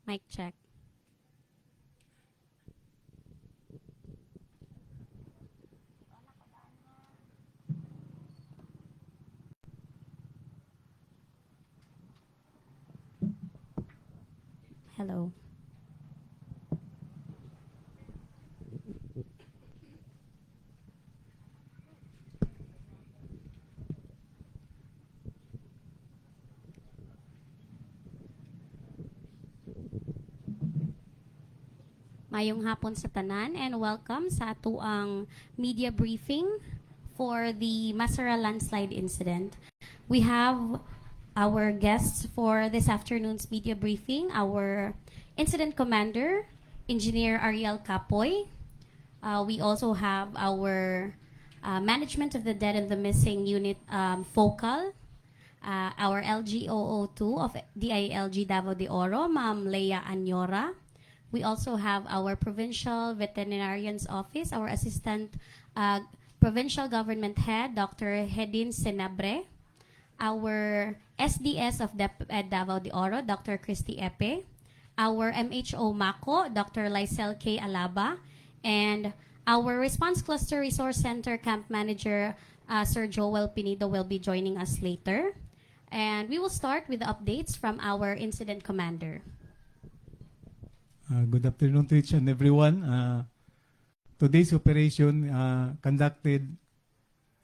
Mic check. Hello. Mayong hapon sa tanan and welcome sa atuang media briefing for the MASARA landslide incident. We have our guests for this afternoon's media briefing, our incident commander, Engineer Ariel Capoy. We also have our management of the dead and the missing unit focal, our LGOO2 of DILG Davao de Oro, Ma'am Leia Anyora. We also have our Provincial Veterinarian's Office, our Assistant Provincial Government Head, Dr. Hedin Senabre. Our SDS of Davao de Oro, Dr. Christy Epe. Our MHO Maco, Dr. Lysel K. Alaba. And our Response Cluster Resource Center Camp Manager, Sir Joel Pinido, will be joining us later. And we will start with the updates from our incident commander. Good afternoon to each and everyone. Today's operation conducted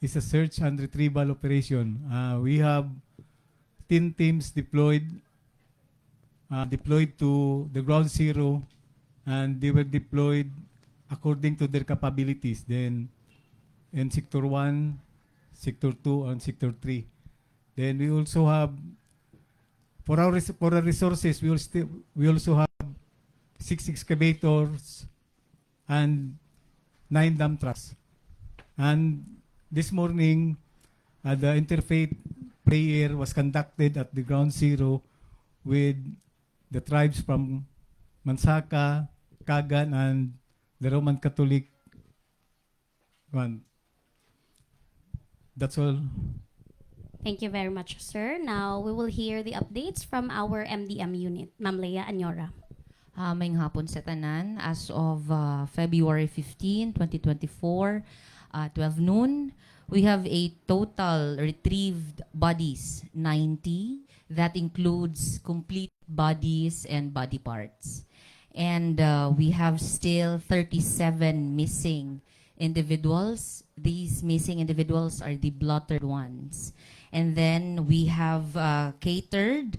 is a search and retrieval operation. We have 10 teams deployed to the ground zero, and they were deployed according to their capabilities. Then in Sector 1, Sector 2, and Sector 3. Then we also have, for our resources, we also have 6 excavators and 9 dump trucks. And this morning, the interfaith prayer was conducted at the ground zero with the tribes from Mansaka, Kagan, and the Roman Catholic one. That's all. Thank you very much, sir. Now, we will hear the updates from our MDM unit. Ma'am Leia Anyora. Mayong hapon sa tanan. As of February 15, 2024, 12 noon, we have a total retrieved bodies, 90. That includes complete bodies and body parts. And we have still 37 missing individuals. These missing individuals are the blotted ones. And then we have catered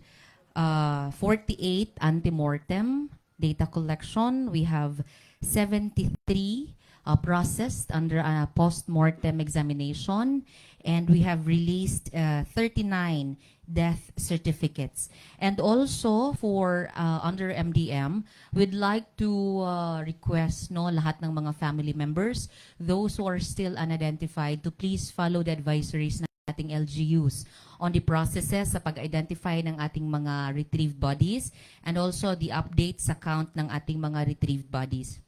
48 antemortem data collection. We have 73 processed under post-mortem examination, and we have released 39 death certificates. And also for under MDM, we'd like to request lahat ng mga family members, those who are still unidentified, to please follow the advisories ng ating LGUs on the processes sa pag-identify ng ating mga retrieved bodies and also the updates sa count ng ating mga retrieved bodies.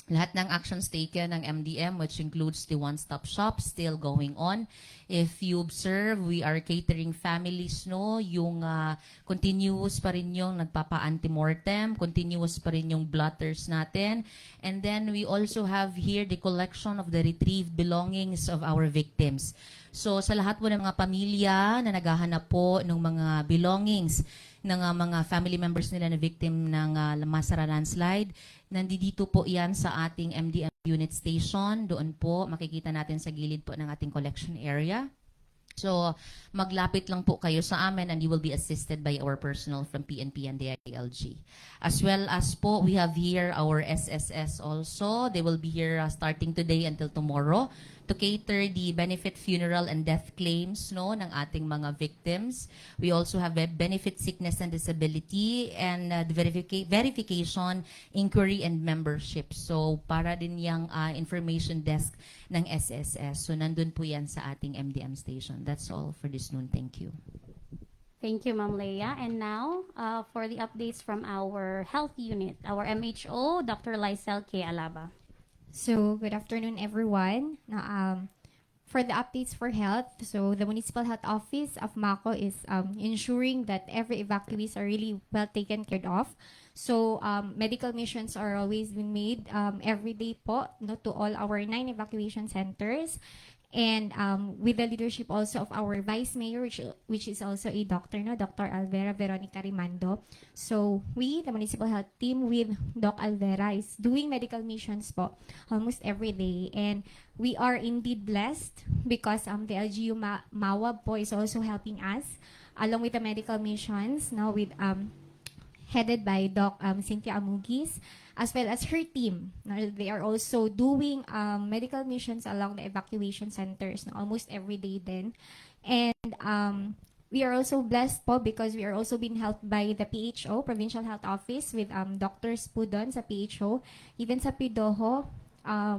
Lahat ng actions taken ng MDM, which includes the one-stop shop, still going on. If you observe, we are catering families, yung continuous pa rin yung nagpapa-antemortem, continuous pa rin yung blotters natin. And then we also have here the collection of the retrieved belongings of our victims. So sa lahat po ng mga pamilya na naghahanap po ng mga belongings ng mga family members nila na victim ng MASARA landslide, nandito po yan sa ating MDM unit station. Doon po makikita natin sa gilid po ng ating collection area. So maglapit lang po kayo sa amin and you will be assisted by our personnel from PNP and DILG. As well as po, we have here our SSS also. They will be here starting today until tomorrow to cater the benefit funeral and death claims ng ating mga victims. We also have benefit sickness and disability and the verification, inquiry, and membership. So para din yung information desk ng SSS. So nandun po yan sa ating MDM station. That's all for this noon. Thank you. Thank you, Ma'am Leia. And now, for the updates from our health unit, our MHO, Dr. Lysel K. Alaba. So, good afternoon, everyone. For the updates for health, so the Municipal Health Office of Maco is ensuring that every evacuees are really well taken care of. So medical missions are always been made every day po, no, to all our 9 evacuation centers. And with the leadership also of our Vice Mayor, which is also a doctor, no, Dr. Alvera Veronica Rimando. So we, the Municipal Health Team with Doc Alvera, is doing medical missions po almost every day. And we are indeed blessed because the LGU Mawab po is also helping us along with the medical missions, no, with headed by Doc Cynthia Amugis, as well as her team. They are also doing medical missions along the evacuation centers almost every day then. And we are also blessed po because we are also being helped by the PHO, Provincial Health Office, with doctors po doon sa PHO, even sa PIDOHO,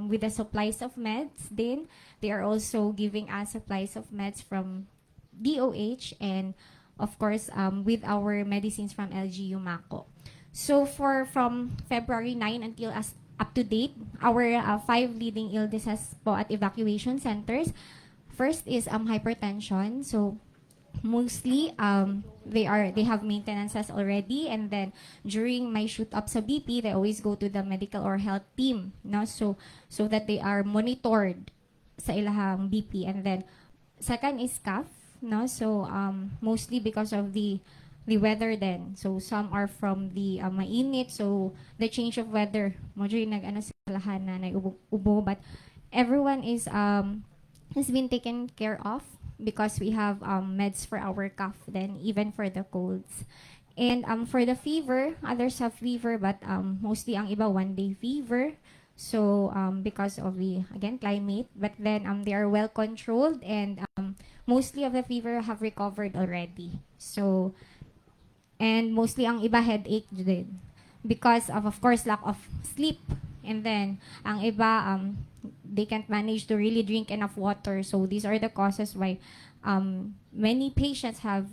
with the supplies of meds din. They are also giving us supplies of meds from DOH and of course, with our medicines from LGU Maco. So from February 9 until up to date, our 5 leading illnesses po at evacuation centers. First is hypertension. So mostly they have maintenances already, and then during my shoot up sa BP, they always go to the medical or health team, no? So that they are monitored sa ilahang BP. And then second is cough, no? So mostly because of the weather then. So some are from the mainit, so the change of weather mo nag-ano sa lahan na nag-ubo, but everyone is has been taken care of because we have meds for our cough then, even for the colds. And for the fever, others have fever, but mostly ang iba 1-day fever. So because of the again climate, but then they are well controlled, and mostly of the fever have recovered already. So and mostly ang iba headache din because of course lack of sleep, and then ang iba they can't manage to really drink enough water. So these are the causes why many patients have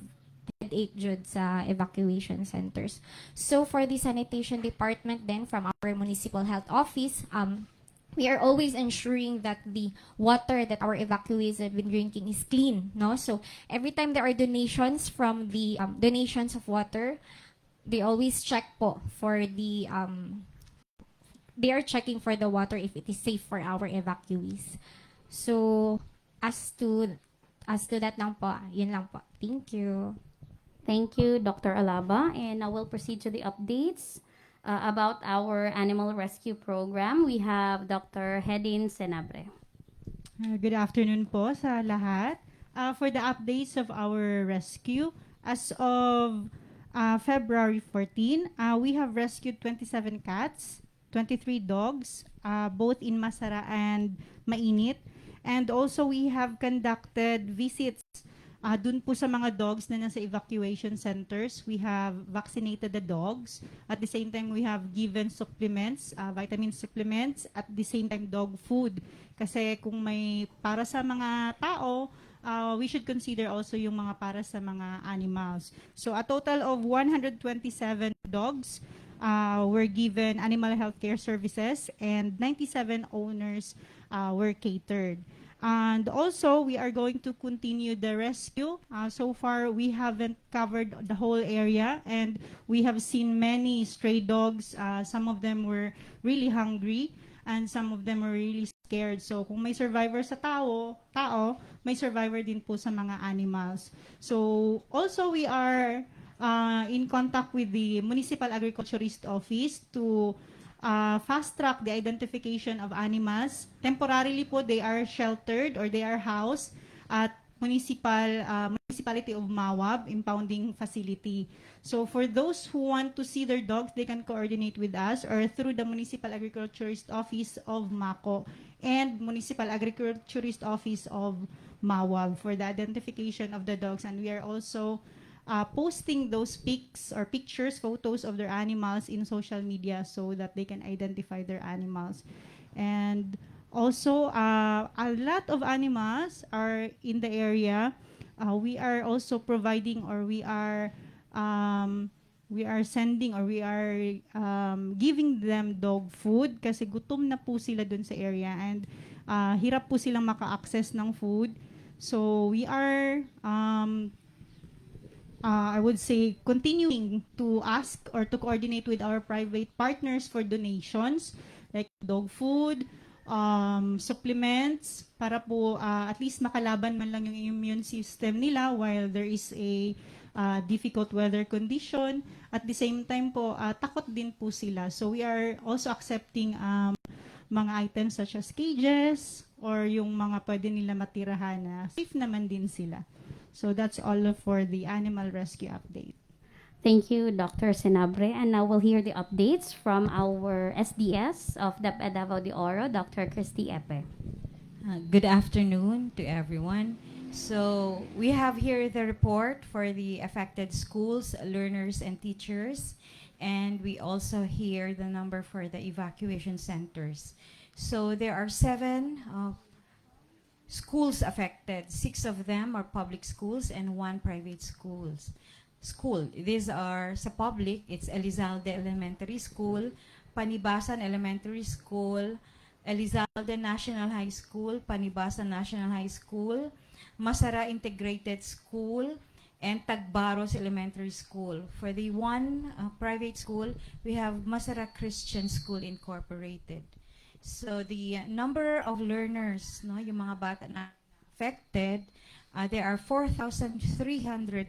headache jud sa evacuation centers. So for the sanitation department then from our municipal health office, we are always ensuring that the water that our evacuees have been drinking is clean, no? So every time there are donations from the donations of water, they always check po for the they are checking for the water if it is safe for our evacuees. So as to that lang po, yun lang po. Thank you. Thank you, Dr. Alaba. And now we'll proceed to the updates about our animal rescue program. We have Dr. Hedin Senabre. Good afternoon po sa lahat. For the updates of our rescue, as of February 14, we have rescued 27 cats, 23 dogs, both in Masara and Mainit. And also we have conducted visits dun po sa mga dogs na nasa evacuation centers. We have vaccinated the dogs. At the same time, we have given supplements, vitamin supplements, at the same time, dog food. Kasi kung may para sa mga tao, we should consider also yung mga para sa mga animals. So a total of 127 dogs were given animal health care services, and 97 owners were catered. And also, we are going to continue the rescue. So far, we haven't covered the whole area, and we have seen many stray dogs. Some of them were really hungry, and some of them were really scared. So kung may survivor sa tao, may survivor din po sa mga animals. So also, we are in contact with the Municipal Agriculturist Office to fast-track the identification of animals. Temporarily po, they are sheltered or they are housed at Municipality of Mawab impounding facility. So for those who want to see their dogs, they can coordinate with us or through the Municipal Agriculturist Office of Maco and Municipal Agriculturist Office of Mawab for the identification of the dogs. And we are also posting those pics or pictures, photos of their animals in social media so that they can identify their animals. And also, a lot of animals are in the area. We are also providing, or we are sending, or we are giving them dog food kasi gutom na po sila dun sa area. And hirap po silang maka-access ng food. So we are I would say, continuing to ask or to coordinate with our private partners for donations, like dog food, supplements, para po at least makalaban man lang yung immune system nila while there is a difficult weather condition. At the same time po, takot din po sila. So we are also accepting mga items such as cages or yung mga pwede nila matirahan na safe naman din sila. So that's all for the animal rescue update. Thank you, Dr. Senabre. And now we'll hear the updates from our SDS of Davao de Oro, Dr. Christy Epe. Good afternoon to everyone. So we have here the report for the affected schools, learners, and teachers. And we also hear the number for the evacuation centers. So there are 7 schools affected. 6 of them are public schools and 1 private school. These are sa public, it's Elizalde Elementary School, Panibasan Elementary School, Elizalde National High School, Panibasan National High School, MASARA Integrated School, and Tagbaros Elementary School. For the 1 private school, we have MASARA Christian School Incorporated. So the number of learners, no, yung mga bata na affected, there are 4,323,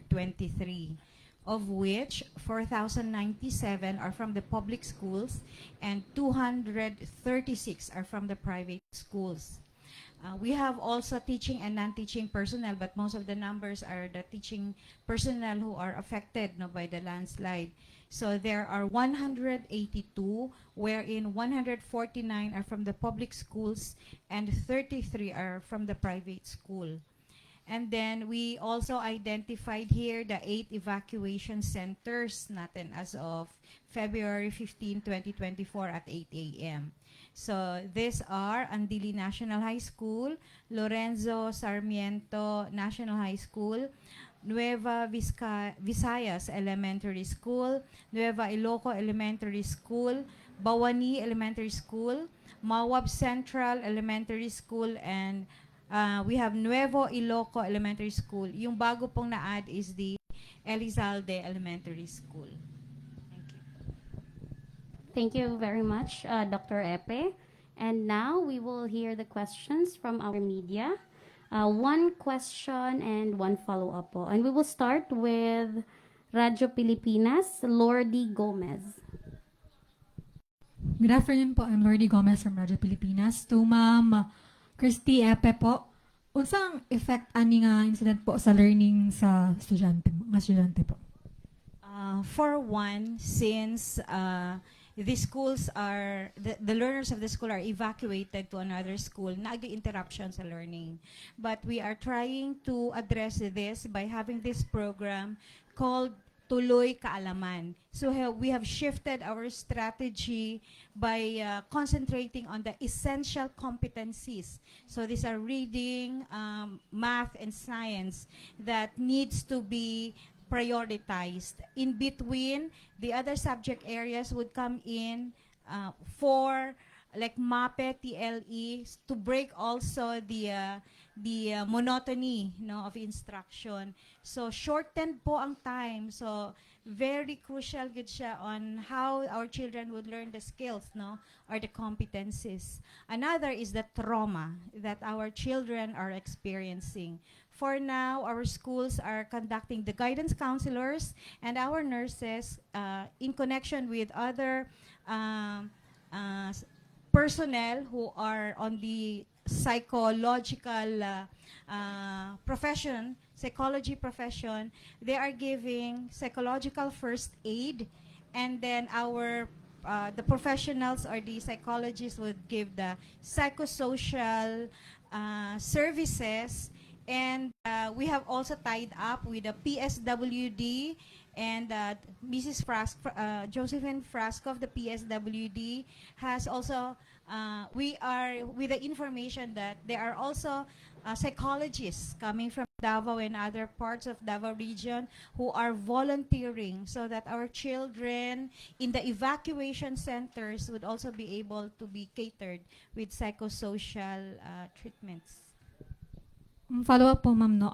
of which 4,097 are from the public schools and 236 are from the private schools. We have also teaching and non-teaching personnel, but most of the numbers are the teaching personnel who are affected, no, by the landslide. So there are 182, wherein 149 are from the public schools and 33 are from the private school. And then we also identified here the 8 evacuation centers natin as of February 15, 2024 at 8 a.m. So these are Andili National High School, Lorenzo Sarmiento National High School, Nueva Visayas Elementary School, Nueva Iloco Elementary School, Bawani Elementary School, Mawab Central Elementary School, and we have Nuevo Iloco Elementary School. Yung bago pong na-add is the Elizalde Elementary School. Thank you. Thank you very much, Dr. Epe. And now we will hear the questions from our media. 1 question and 1 follow-up po. And we will start with Radyo Pilipinas, Lordy Gomez. Good afternoon po. I'm Lordy Gomez from Radyo Pilipinas. To Ma'am Christy Epe po, unsang effect ani nga incident po sa learning sa estudyante po? For one, since the schools are, the learners of the school are evacuated to another school, nag-interruption sa learning. But we are trying to address this by having this program called Tuloy Kaalaman. So we have shifted our strategy by concentrating on the essential competencies. So these are reading, math, and science that needs to be prioritized. In between, the other subject areas would come in for like MAPE, TLE, to break also the monotony, no, of instruction. So shortened po ang time. So very crucial good siya on how our children would learn the skills, no, or the competencies. Another is the trauma that our children are experiencing. For now, our schools are conducting the guidance counselors and our nurses in connection with other personnel who are on the psychological psychology profession. They are giving psychological first aid, and then the professionals or the psychologists would give the psychosocial services. And we have also tied up with the PSWD and Mrs. Josephine Frasco of the PSWD has also, we are with the information that there are also psychologists coming from Davao and other parts of Davao region who are volunteering so that our children in the evacuation centers would also be able to be catered with psychosocial treatments. Follow up po, ma'am, no.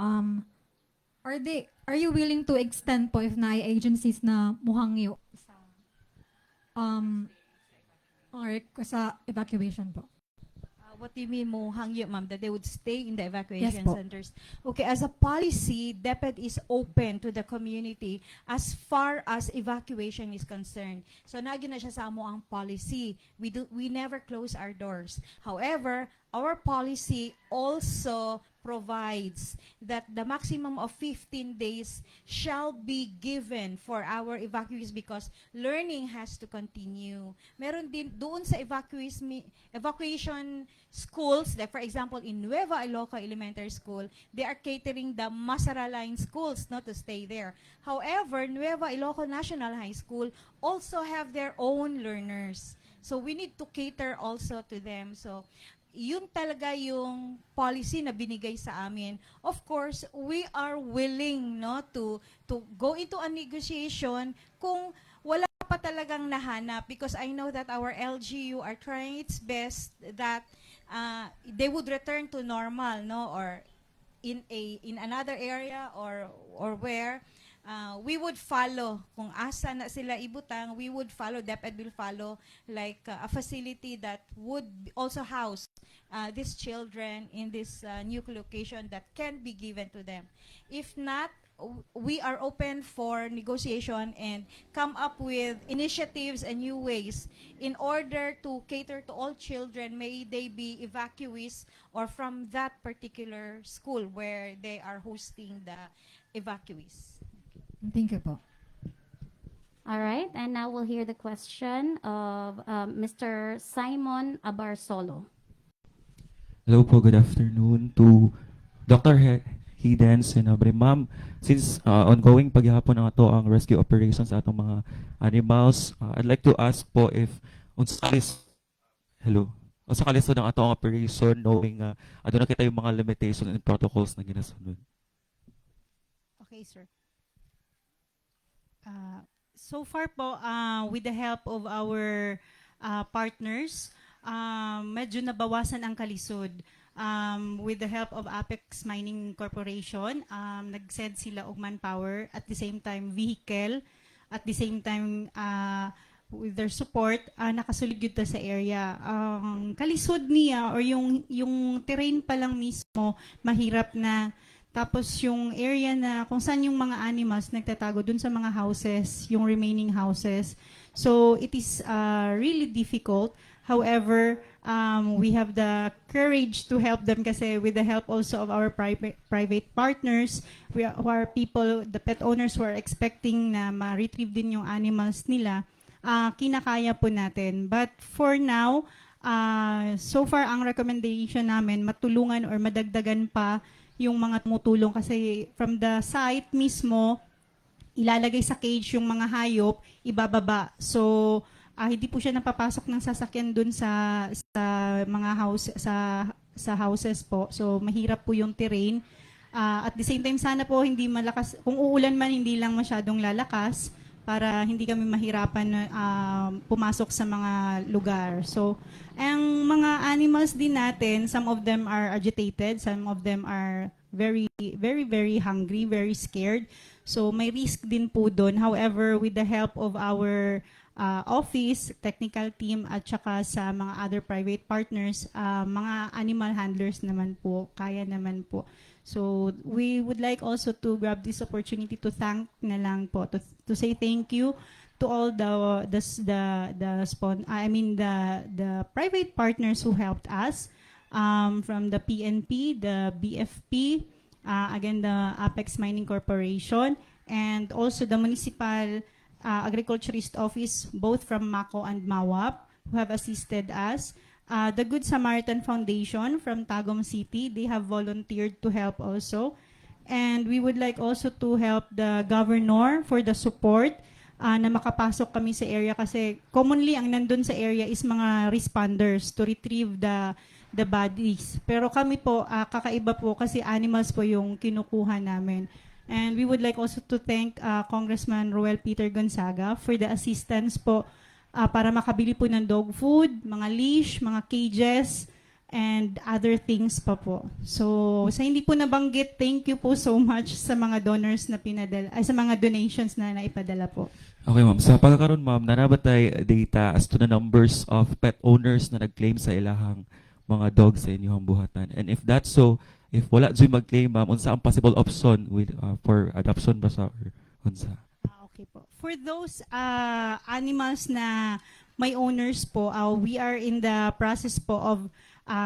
Are you willing to extend po if na agencies na muhangyo sa or sa evacuation po? What do you mean mo hangyo, ma'am, that they would stay in the evacuation Yes po. centers? Okay, as a policy, DepEd is open to the community as far as evacuation is concerned. So nagi na siya sa amo ang policy. We never close our doors. However, our policy also provides that the maximum of 15 days shall be given for our evacuees because learning has to continue. Meron din doon sa evacuation schools, like for example in Nueva Eloka Elementary School, they are catering the MASARA line schools not to stay there. However, Nueva Eloka National High School also have their own learners. So we need to cater also to them. So yun talaga yung policy na binigay sa amin. Of course, we are willing to go into a negotiation kung wala pa talagang nahanap because I know that our LGU are trying its best that they would return to normal, or in another area or where we would follow kung asa na sila ibutang, we would follow, DepEd will follow like a facility that would also house these children in this new location that can be given to them. If not, we are open for negotiation and come up with initiatives and new ways in order to cater to all children, may they be evacuees or from that particular school where they are hosting the evacuees. Thank you po. All right, and now we'll hear the question of Mr. Simon Abarsolo. Hello po, good afternoon to Dr. Hidden Sinabre. Ma'am, since ongoing paghihapon ang ato ang rescue operations sa atong mga animals, I'd like to ask po if unsa kalisod ang atong operation knowing aduna kita yung mga limitations and protocols na ginasunod. Okay, sir. So far po, with the help of our partners, medyo nabawasan ang kalisod. With the help of Apex Mining Corporation, nag-send sila og manpower, at the same time vehicle, at the same time with their support, nakasulid yun ta sa area. Kalisod niya or yung terrain pa lang mismo mahirap na. Tapos yung area na kung saan yung mga animals nagtatago dun sa mga houses, yung remaining houses. So it is really difficult. However, we have the courage to help them kasi with the help also of our private partners, who are people, the pet owners who are expecting na ma-retrieve din yung animals nila, kinakaya po natin. But for now, so far ang recommendation namin, matulungan or madagdagan pa yung mga tumutulong kasi from the site mismo, ilalagay sa cage yung mga hayop, ibababa. So, hindi po siya napapasok ng sasakyan dun sa mga house sa houses po. So, mahirap po yung terrain. At the same time, sana po hindi malakas, kung uulan man, hindi lang masyadong lalakas para hindi kami mahirapan pumasok sa mga lugar. So, ang mga animals din natin, some of them are agitated, some of them are very, very, very hungry, very scared. So, may risk din po doon. However, with the help of our office, technical team, at saka sa mga other private partners, mga animal handlers naman po, kaya naman po. So we would like also to grab this opportunity to thank na lang po, to say thank you to all the private partners who helped us, from the PNP, the BFP, again the Apex Mining Corporation, and also the Municipal Agriculturist Office, both from Maco and Mawap, who have assisted us. The Good Samaritan Foundation from Tagum City, they have volunteered to help also. And we would like also to help the governor for the support na makapasok kami sa area kasi commonly ang nandun sa area is mga responders to retrieve the bodies. Pero kami po, kakaiba po kasi animals po yung kinukuha namin. And we would like also to thank Congressman Roel Peter Gonzaga for the assistance po para makabili po ng dog food, mga leash, mga cages, and other things pa po. So, sa hindi po nabanggit, thank you po so much sa mga donors na pinadala, ay sa mga donations na naipadala po. Okay, ma'am. Sa pagkakaroon, ma'am, nanabatay data as to the numbers of pet owners na nag-claim sa ilahang mga dogs sa inyong buhatan. And if that's so, if wala dyan mag-claim, ma'am, unsa ang possible option with, for adoption ba sa or unsa? Okay po. For those animals na may owners po, we are in the process po of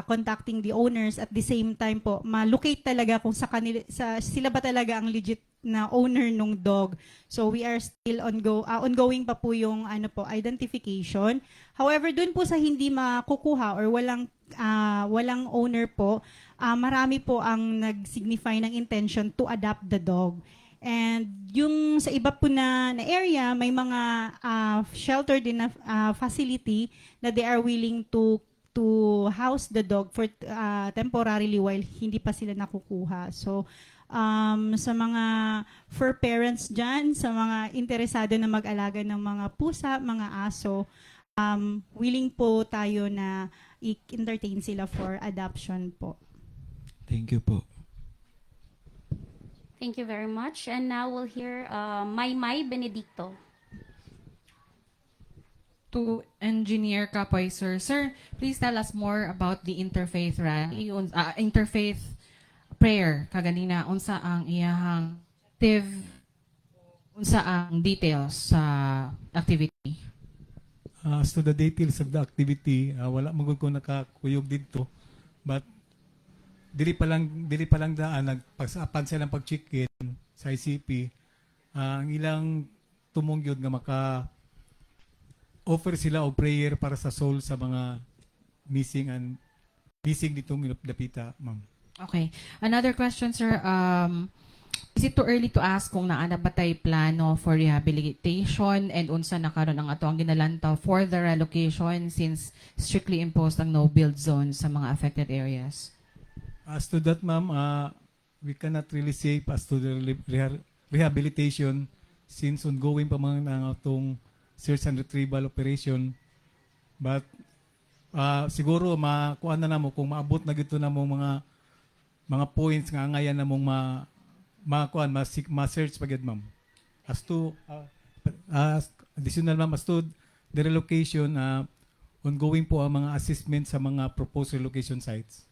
contacting the owners at the same time po ma-locate talaga kung sila ba talaga ang legit na owner ng dog. So we are still ongoing pa po yung identification. However, dun po sa hindi makukuha or walang owner po, marami po ang nag-signify ng intention to adopt the dog. And yung sa iba po na area, may mga shelter din na facility na they are willing to house the dog for temporarily while hindi pa sila nakukuha. So, sa mga fur parents dyan, sa mga interesado na mag-alaga ng mga pusa, mga aso, willing po tayo na i-entertain sila for adoption po. Thank you po. Thank you very much. And now we'll hear Maymay Benedicto. To Engineer Kapoy, sir. Sir, please tell us more about the interfaith rally, interfaith prayer. Kaganina, unsa ang iyahang active, unsa ang details sa activity? As to the details of the activity, wala magud ko nakakuyog dito. But dili pa lang daan nagpagsapan silang pag-check-in sa ICP. Ang ilang tumongyod nga offer sila o prayer para sa soul sa mga missing ditong dapita, ma'am. Okay. Another question, sir. Is it too early to ask kung naana ba tay plano for rehabilitation and unsa na karon ang ato ang ginalantaw for the relocation since strictly imposed ang no-build zone sa mga affected areas? As to that, ma'am, we cannot really say as to the rehabilitation since ongoing pa mga ang atong search and retrieval operation. But siguro makuha na namo kung maabot na gito na mong mga points nga angayan na mong ma-search pagid, ma'am. As to additional, ma'am, as to the relocation, ongoing po ang mga assessment sa mga proposed relocation sites.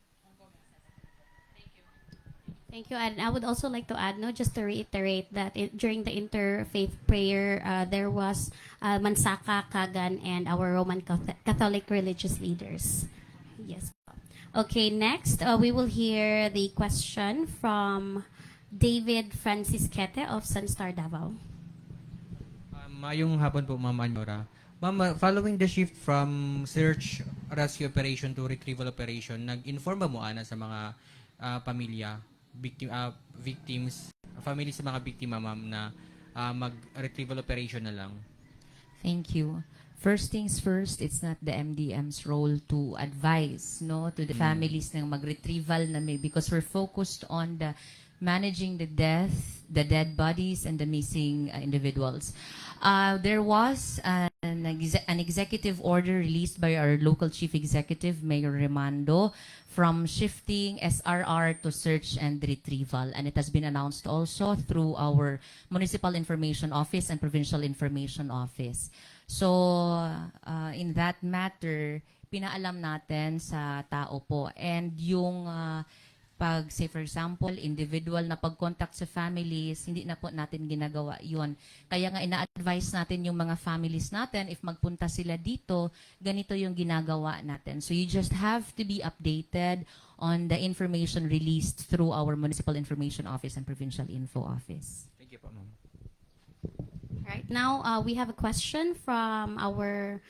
Thank you. And I would also like to add, just to reiterate that during the interfaith prayer, there was Mansaka, Kagan, and our Roman Catholic religious leaders. Yes. Okay, next, we will hear the question from David Francisquete of Sunstar Davao. Mayong hapon po, Ma'am Anyora. Ma'am, following the shift from search rescue operation to retrieval operation, nag-inform ba mo ana sa mga pamilya, victims, family sa mga biktima, ma'am, na mag-retrieval operation na lang? Thank you. First things first, it's not the MDM's role to advise to the families na mag-retrieval na because we're focused on the managing the dead bodies and the missing individuals. There was an executive order released by our local chief executive, Mayor Remando, from shifting SRR to search and retrieval. And it has been announced also through our Municipal Information Office and Provincial Information Office. So, in that matter, pinaalam natin sa tao po. And yung say for example, individual na pag-contact sa families, hindi na po natin ginagawa yun. Kaya nga ina-advise natin yung mga families natin, if magpunta sila dito, ganito yung ginagawa natin. So you just have to be updated on the information released through our Municipal Information Office and Provincial Info Office. Thank you po, ma'am. Right now, we have a question from our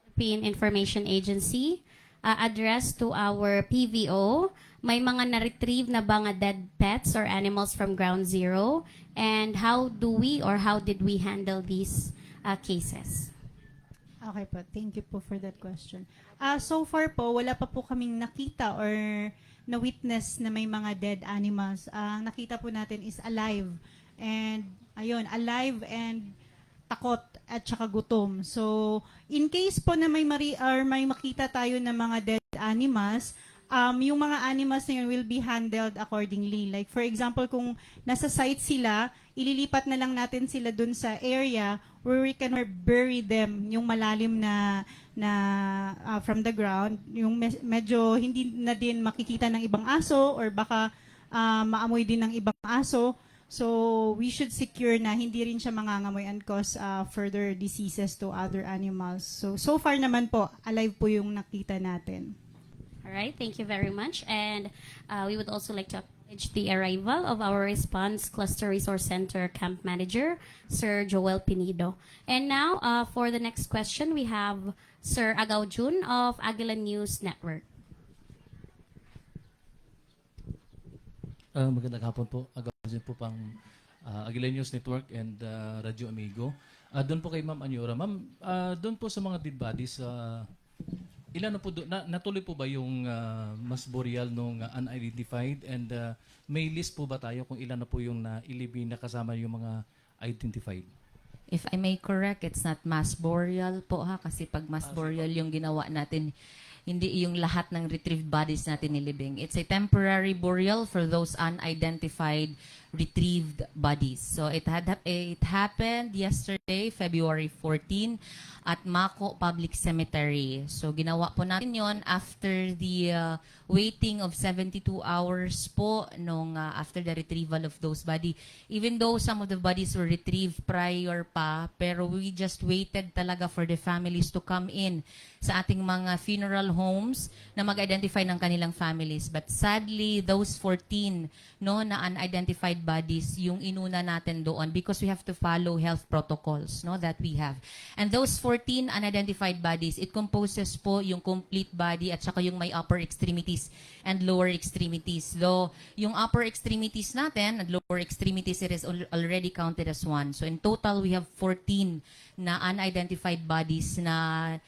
European Information Agency addressed to our PVO. May mga na-retrieve na ba nga dead pets or animals from Ground Zero? And how did we handle these cases? Okay po, thank you po for that question. So far po, wala pa po kaming nakita or na-witness na may mga dead animals. Ang nakita po natin is alive. And, ayun, alive and takot at saka gutom. So, in case po na may makita tayo ng mga dead animals, yung mga animals na yun will be handled accordingly. Like, for example, kung nasa site sila, ililipat na lang natin sila dun sa area where we can bury them, yung malalim na from the ground, yung medyo hindi na din makikita ng ibang aso or baka maamoy din ng ibang aso. So, we should secure na hindi rin siya mangangamoy and cause further diseases to other animals. So far naman po, alive po yung nakita natin. All right, thank you very much. And we would also like to acknowledge the arrival of our Response Cluster Resource Center Camp Manager, Sir Joel Pinido. And now, for the next question, we have Sir Agaw Jun of Agila News Network. Magandang hapon po. Agaw po pang Agila News Network and Radio Amigo. Doon po kay Ma'am Anyora. Ma'am, doon po sa mga dead bodies, ilan na po natuloy po ba yung mass burial nung unidentified and may list po ba tayo kung ilan na po yung nailibing na kasama yung mga identified? If I may correct, it's not mass burial po ha, kasi pag mass burial yung ginawa natin, hindi yung lahat ng retrieved bodies natin nilibing. It's a temporary burial for those unidentified retrieved bodies. So it happened yesterday, February 14, at Maco Public Cemetery. So ginawa po natin yon after the waiting of 72 hours po nung after the retrieval of those bodies. Even though some of the bodies were retrieved prior pa, pero we just waited talaga for the families to come in sa ating mga funeral homes na mag-identify ng kanilang families. But sadly, those 14 na unidentified bodies, yung inuna natin doon because we have to follow health protocols that we have. And those 14 unidentified bodies, it composes po yung complete body at saka yung may upper extremities and lower extremities. Though yung upper extremities natin and lower extremities, it is already counted as one. So in total, we have 14 na unidentified bodies na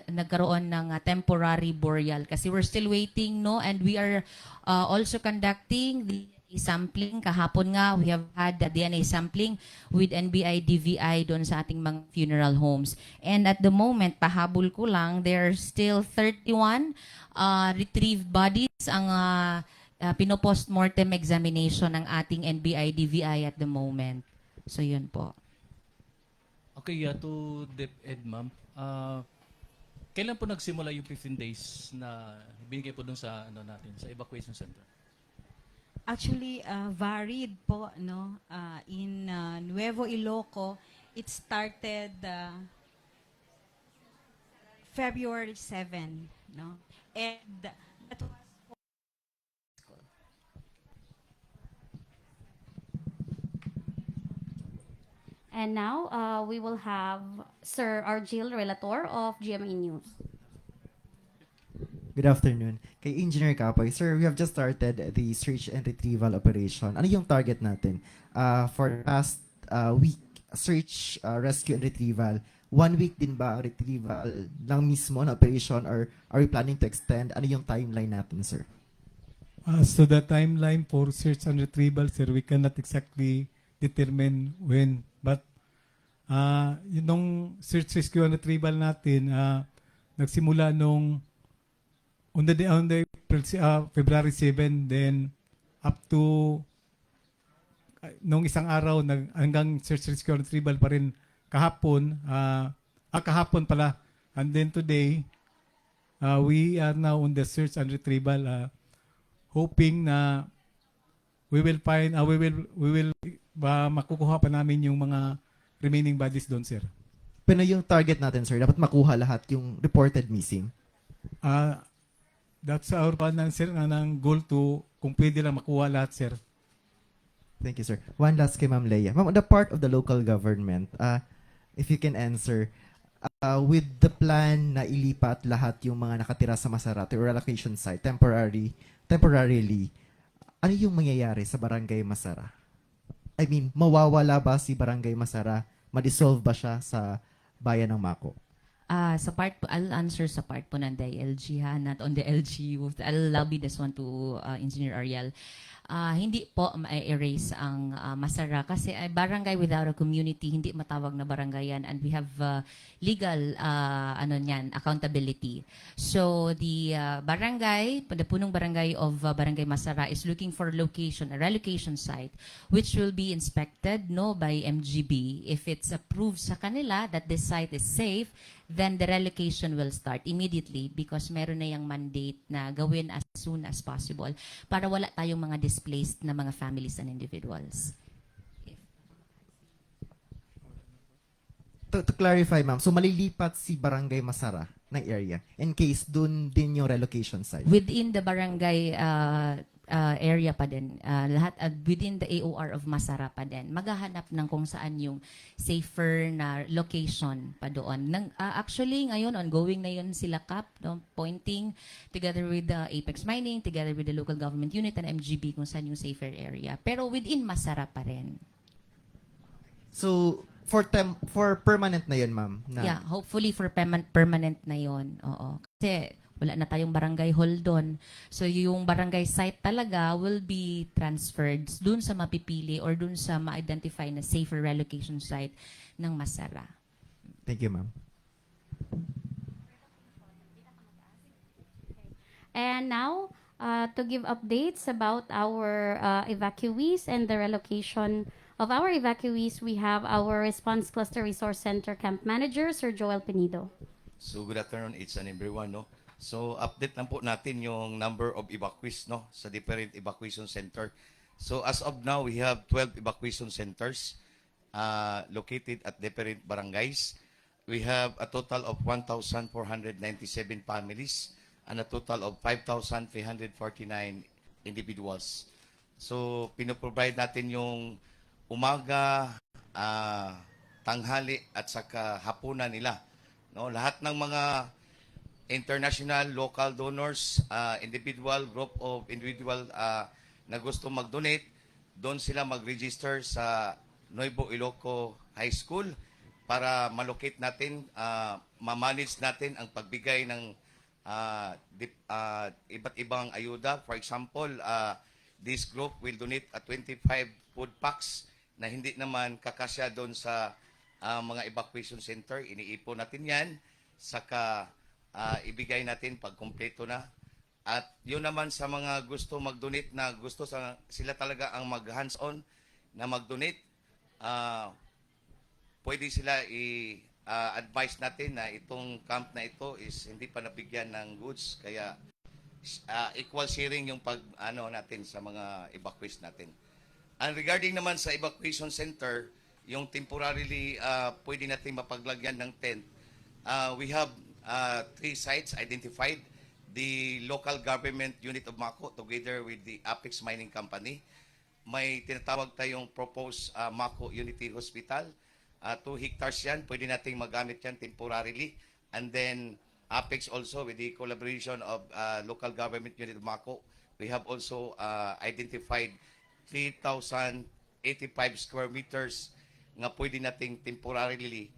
nagkaroon ng temporary burial kasi we're still waiting and we are also conducting the sampling. Kahapon nga we have had the DNA sampling with NBI DVI doon sa ating mga funeral homes, and at the moment pahabol ko lang, there are still 31 retrieved bodies ang pino-postmortem examination ng ating NBI DVI at the moment. So yun po. Okay, to DepEd, ma'am. Kailan po nagsimula yung 15 days na binigay po dun sa natin sa evacuation center? Actually, varied po, in Nuevo Iloco, it started February 7, and that was And now, we will have Sir Argil Relator of GMA News. Good afternoon. Kay Engineer Kapoy, sir, we have just started the search and retrieval operation. Ano yung target natin? For the past week, search, rescue, and retrieval, 1 week din ba ang retrieval ng mismo na operation or are we planning to extend? Ano yung timeline natin, sir? So the timeline for search and retrieval, sir, we cannot exactly determine when. But yung search, rescue, and retrieval natin, nagsimula nung on the February 7, then up to nung isang araw hanggang search, rescue, and retrieval pa rin kahapon. Kahapon pala. And then today, we are now on the search and retrieval, hoping na we will find, we will makukuha pa namin yung mga remaining bodies doon, sir. Pero yung target natin, sir, dapat makuha lahat yung reported missing. That's our plan, sir, ng goal to kung pwede lang makuha lahat, sir. Thank you, sir. One last kay Ma'am Leia. Ma'am, on the part of the local government, if you can answer, with the plan na ilipat lahat yung mga nakatira sa MASARA to relocation site temporarily, ano yung mangyayari sa Barangay MASARA? I mean, mawawala ba si Barangay MASARA? Ma-dissolve ba siya sa bayan ng Maco? Sa part po, I'll answer sa part po ng DILG ha, not on the LGU. I'll lobby this one to Engineer Ariel. Hindi po ma-erase ang MASARA kasi ay barangay without a community, hindi matawag na barangay yan, and we have legal accountability. So the barangay, the punong barangay of Barangay MASARA is looking for location, a relocation site, which will be inspected by MGB. If it's approved sa kanila that this site is safe, then the relocation will start immediately because meron na yung mandate na gawin as soon as possible para wala tayong mga displaced na mga families and individuals. To clarify, ma'am, so malilipat si Barangay Masara ng area in case dun din yung relocation site? Within the barangay area pa din, lahat within the AOR of MASARA pa din, maghahanap ng kung saan yung safer na location pa doon. Actually, ngayon, ongoing na yun sila CAP, pointing together with the Apex Mining, together with the local government unit and MGB kung saan yung safer area. Pero within MASARA pa rin. So, for permanent na yun, ma'am? Yeah, hopefully for permanent na yun. Oo. Kasi wala na tayong barangay hall doon. So yung barangay site talaga will be transferred dun sa mapipili or dun sa ma-identify na safer relocation site ng MASARA. Thank you, ma'am. And now, to give updates about our evacuees and the relocation of our evacuees, we have our Response Cluster Resource Center Camp Manager, Sir Joel Penido. So good afternoon, each and everyone, no? So update lang po natin yung number of evacuees, no, sa different evacuation center. So as of now, we have 12 evacuation centers located at different barangays. We have a total of 1,497 families and a total of 5,349 individuals. So pinoprovide natin yung umaga, tanghali at saka hapunan nila, no? Lahat ng mga international, local donors, individual, group of individual na gusto mag-donate, doon sila mag-register sa Nuevo Iloco High School para malocate natin, ma-manage natin ang pagbigay ng iba't ibang ayuda. For example, this group will donate 25 food packs na hindi naman kakasya doon sa mga evacuation center. Iniipon natin yan, saka ibigay natin pag kumpleto na. At yun naman sa mga gusto mag-donate na gusto sila talaga ang mag-hands-on na mag-donate, pwede sila i-advise natin na itong camp na ito is hindi pa nabigyan ng goods, kaya equal sharing yung natin sa mga evacuees natin. And regarding naman sa evacuation center, yung temporarily pwede natin mapaglagyan ng tent, we have 3 sites identified. The local government unit of Maco together with the Apex Mining Company. May tinatawag tayong proposed Maco Unity Hospital. 2 hectares yan. Pwede nating magamit yan temporarily. And then Apex also with the collaboration of local government unit of Maco. We have also identified 3,085 square meters nga pwede nating temporarily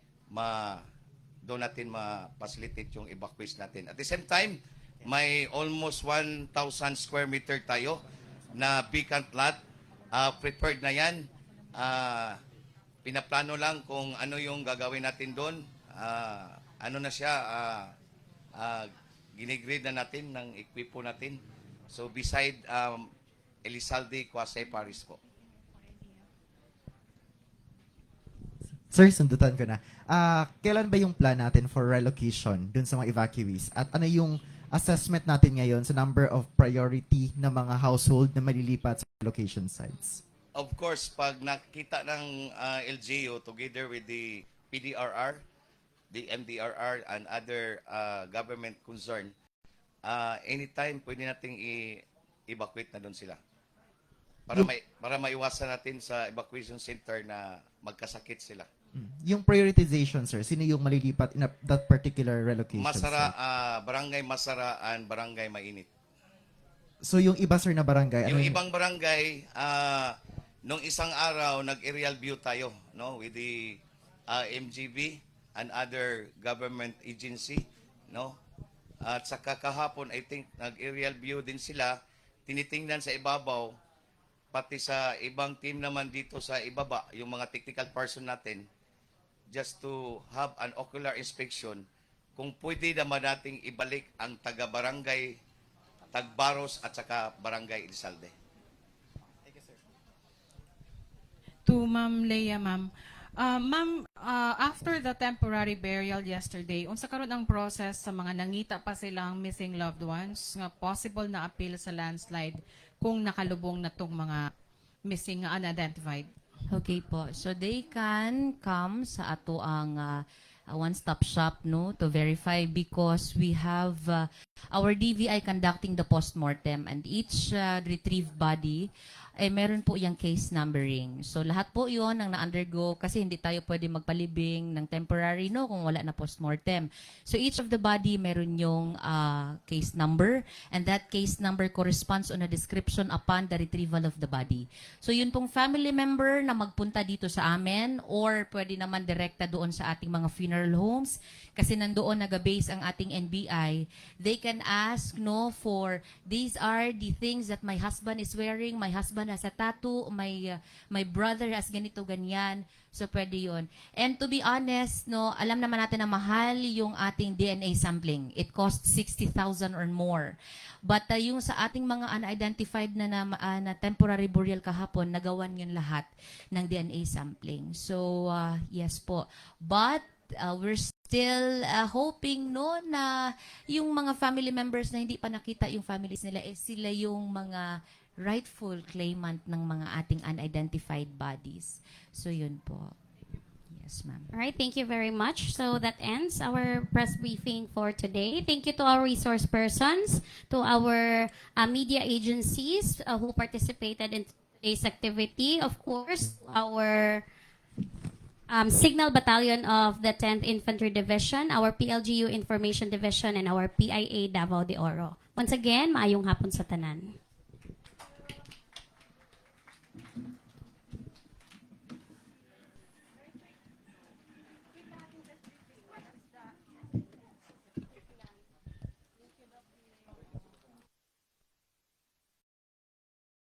doon natin ma-facilitate yung evacuees natin. At the same time, may almost 1,000 square meter tayo na vacant lot. Prepared na yan. Pinaplano lang kung ano yung gagawin natin doon. Ano na siya, ginigrade na natin ng equipo natin. So beside Elizalde Quasay Paris po. Sir, sundutan ko na. Kailan ba yung plan natin for relocation dun sa mga evacuees? At ano yung assessment natin ngayon sa number of priority na mga household na malilipat sa relocation sites? Of course, pag nakita ng LGU together with the PDRR, the MDRR, and other government concern, anytime pwede nating i-evacuate na doon sila. Para maiwasan natin sa evacuation center na magkasakit sila. Yung prioritization, sir, sino yung malilipat in that particular relocation MASARA, site? Barangay MASARA and Barangay Mainit. So yung iba, sir, na barangay? Yung ibang barangay, nung isang araw, nag-aerial view tayo, no, with the MGB and other government agency, no? At saka kahapon, I think, nag-aerial view din sila, tinitingnan sa ibabaw, pati sa ibang team naman dito sa ibaba, yung mga technical person natin, just to have an ocular inspection, kung pwede naman nating ibalik ang taga-barangay Tagbaros at saka Barangay Elsalde. To Ma'am Leia, ma'am. Ma'am, after the temporary burial yesterday, unsa karon ang process sa mga nangita pa silang missing loved ones nga possible na appeal sa landslide kung nakalubong na tong mga missing nga unidentified? Okay po. So they can come sa ato ang one-stop shop no to verify because we have our DVI conducting the postmortem and each retrieved body meron po yung case numbering. So lahat po 'yon ang na-undergo kasi hindi tayo pwede magpalibing ng temporary no kung wala na postmortem. So each of the body meron yung case number and that case number corresponds on a description upon the retrieval of the body. So yun pong family member na magpunta dito sa amin or pwede naman direkta doon sa ating mga funeral homes kasi nandoon naga-base ang ating NBI. They can ask no for these are the things that my husband is wearing, my husband has a tattoo, my brother has ganito ganyan. So pwede 'yon. And to be honest, no, alam naman natin na mahal yung ating DNA sampling. It costs 60,000 or more. But yung sa ating mga unidentified na temporary burial kahapon, nagawan yun lahat ng DNA sampling. So yes po. But we're still hoping no na yung mga family members na hindi pa nakita yung families nila sila yung mga rightful claimant ng mga ating unidentified bodies. So yun po. Yes, ma'am. All right, thank you very much. So that ends our press briefing for today. Thank you to our resource persons, to our media agencies who participated in today's activity. Of course, our Signal Battalion of the 10th Infantry Division, our PLGU Information Division, and our PIA Davao de Oro. Once again, maayong hapon sa tanan.